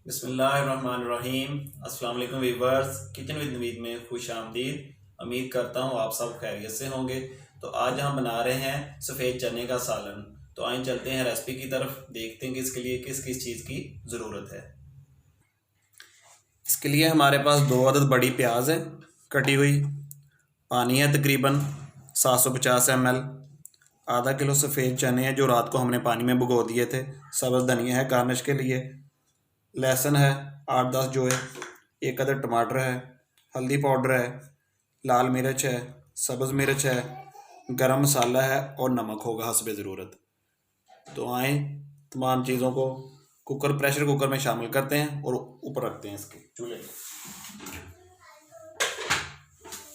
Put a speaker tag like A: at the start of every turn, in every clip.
A: बिस्मिल्लाहिर्रहमानिर्रहीम। अस्सलाम वालेकुम वीवर्स, किचन विद नवीद में खुश आमदीद। उम्मीद करता हूँ आप सब खैरियत से होंगे। तो आज हम बना रहे हैं सफ़ेद चने का सालन। तो आइए चलते हैं रेसिपी की तरफ, देखते हैं कि इसके लिए किस किस चीज़ की ज़रूरत है। इसके लिए हमारे पास 2 अदद बड़ी प्याज है कटी हुई, पानी है तकरीबन 750 ml, आधा किलो सफ़ेद चने हैं जो रात को हमने पानी में भिगो दिए थे, सब्ज़ धनिया है गार्निश के लिए, लहसुन है 8-10 जो है, 1 अदद टमाटर है, हल्दी पाउडर है, लाल मिर्च है, सब्ज़ मिर्च है, गरम मसाला है और नमक होगा हस्बे ज़रूरत। तो आए तमाम चीज़ों को प्रेशर कुकर में शामिल करते हैं और ऊपर रखते हैं इसके चूल्हे।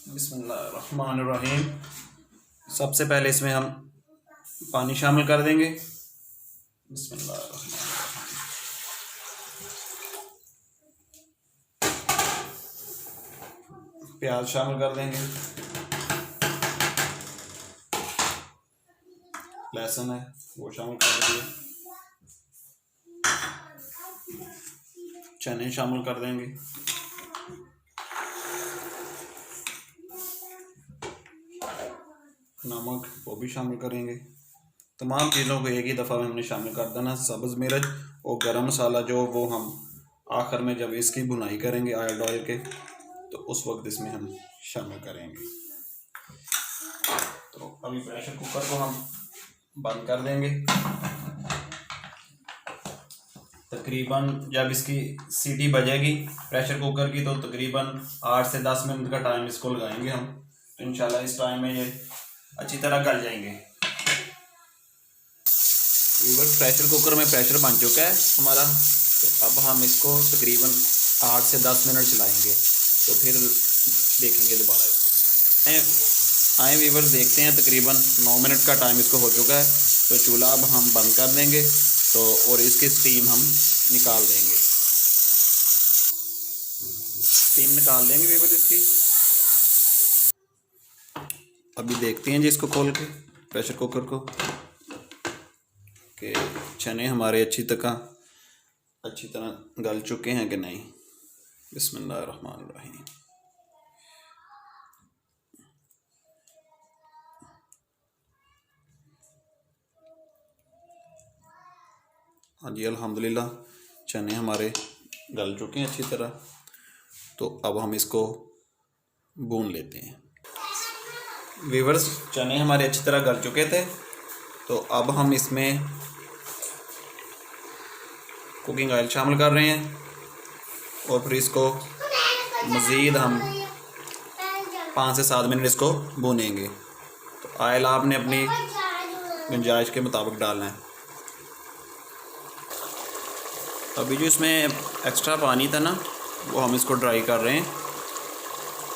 A: बिस्मिल्लाहिर्रहमानिर्रहीम। सबसे पहले इसमें हम पानी शामिल कर देंगे। बिस्मिल्लाहिर्रहमानिर्रहीम। प्याज शामिल कर देंगे, लहसुन है वो शामिल कर देंगे, चने शामिल कर देंगे, नमक वो भी शामिल करेंगे। तमाम चीज़ों को एक ही दफ़ा में हमने शामिल कर देना। सब्ज़ मिर्च और गरम मसाला जो वो हम आखिर में जब इसकी भुनाई करेंगे आयल डाल के तो उस वक्त इसमें हम शामिल करेंगे। तो अभी प्रेशर कुकर को हम बंद कर देंगे। तकरीबन जब इसकी सीटी बजेगी प्रेशर कुकर की तो तकरीबन 8 से 10 मिनट का टाइम इसको लगाएंगे हम। तो इंशाल्लाह इस टाइम में ये अच्छी तरह गल जाएंगे। प्रेशर कुकर में प्रेशर बन चुका है हमारा, तो अब हम इसको तकरीबन 8 से 10 मिनट चलाएंगे, तो फिर देखेंगे दोबारा इसको। आए वीवर देखते हैं तकरीबन 9 मिनट का टाइम इसको हो चुका है, तो चूल्हा अब हम बंद कर देंगे तो और इसकी स्टीम हम निकाल देंगे। स्टीम निकाल देंगे वीवर इसकी। अभी देखते हैं जी इसको खोल के प्रेशर कुकर को कि चने हमारे अच्छी तरह गल चुके हैं कि नहीं। बिस्मिल्लाहिर्रहमानिर्रहीम। हाँ जी, अल्हम्दुलिल्लाह चने हमारे गल चुके हैं अच्छी तरह। तो अब हम इसको भून लेते हैं। वीवर्स, चने हमारे अच्छी तरह गल चुके थे, तो अब हम इसमें कुकिंग ऑयल शामिल कर रहे हैं और फिर इसको मज़ीद हम 5 से 7 मिनट इसको भूनेंगे। तो ऑयल आपने अपनी गुंजाइश के मुताबिक डालना है। अभी जो इसमें एक्स्ट्रा पानी था ना वो हम इसको ड्राई कर रहे हैं।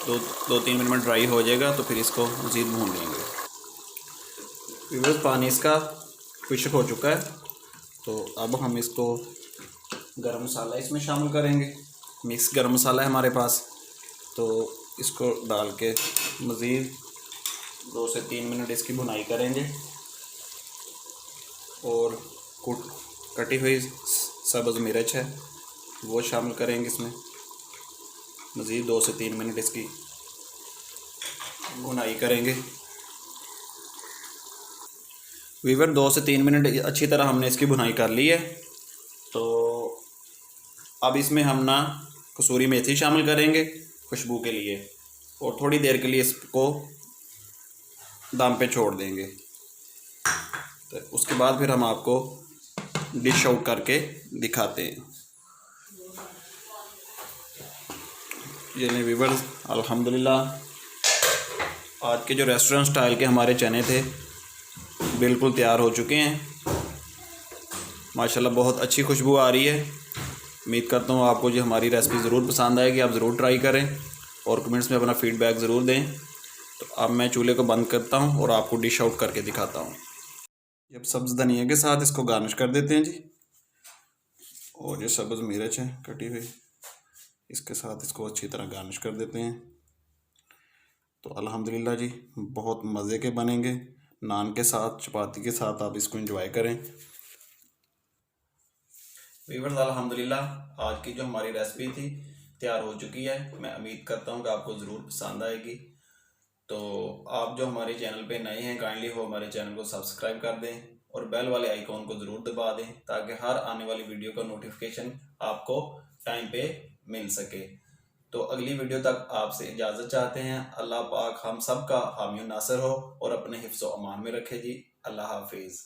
A: 2-3 मिनट में ड्राई हो जाएगा तो फिर इसको मज़ीद भून लेंगे। फिर पानी इसका खुश्क हो चुका है, तो अब हम इसको गरम मसाला इसमें शामिल करेंगे। मिक्स गरम मसाला है हमारे पास, तो इसको डाल के मज़ीद 2 से 3 मिनट इसकी भुनाई करेंगे और कटी हुई सब्ज़ मिर्च है वो शामिल करेंगे इसमें। मज़ीद 2 से 3 मिनट इसकी भुनाई करेंगे। वीवर 2 से 3 मिनट अच्छी तरह हमने इसकी भुनाई कर ली है, तो अब इसमें हम ना कसूरी मेथी शामिल करेंगे खुशबू के लिए और थोड़ी देर के लिए इसको दम पे छोड़ देंगे। तो उसके बाद फिर हम आपको डिश आउट करके दिखाते हैं। ये नहीं वीवर, अल्हम्दुलिल्लाह आज के जो रेस्टोरेंट स्टाइल के हमारे चने थे बिल्कुल तैयार हो चुके हैं। माशाल्लाह बहुत अच्छी खुशबू आ रही है। उम्मीद करता हूँ आपको जो हमारी रेसिपी ज़रूर पसंद आएगी, आप ज़रूर ट्राई करें और कमेंट्स में अपना फ़ीडबैक ज़रूर दें। तो अब मैं चूल्हे को बंद करता हूँ और आपको डिश आउट करके दिखाता हूँ। जब सब्ज़ धनिया के साथ इसको गार्निश कर देते हैं जी, और जो सब्ज़ मिर्च है कटी हुई इसके साथ इसको अच्छी तरह गार्निश कर देते हैं। तो अल्हम्दुलिल्लाह जी बहुत मज़े के बनेंगे। नान के साथ, चपाती के साथ आप इसको एंजॉय करें। वीवर्स अल्हम्दुलिल्लाह आज की जो हमारी रेसिपी थी तैयार हो चुकी है। मैं उम्मीद करता हूँ कि आपको ज़रूर पसंद आएगी। तो आप जो हमारे चैनल पे नए हैं काइंडली हो हमारे चैनल को सब्सक्राइब कर दें और बेल वाले आइकॉन को ज़रूर दबा दें ताकि हर आने वाली वीडियो का नोटिफिकेशन आपको टाइम पे मिल सके। तो अगली वीडियो तक आपसे इजाज़त चाहते हैं। अल्लाह पाक हम सब का हामी नासर हो और अपने हिफ्ज़ व अमान में रखे जी। अल्लाह हाफिज़।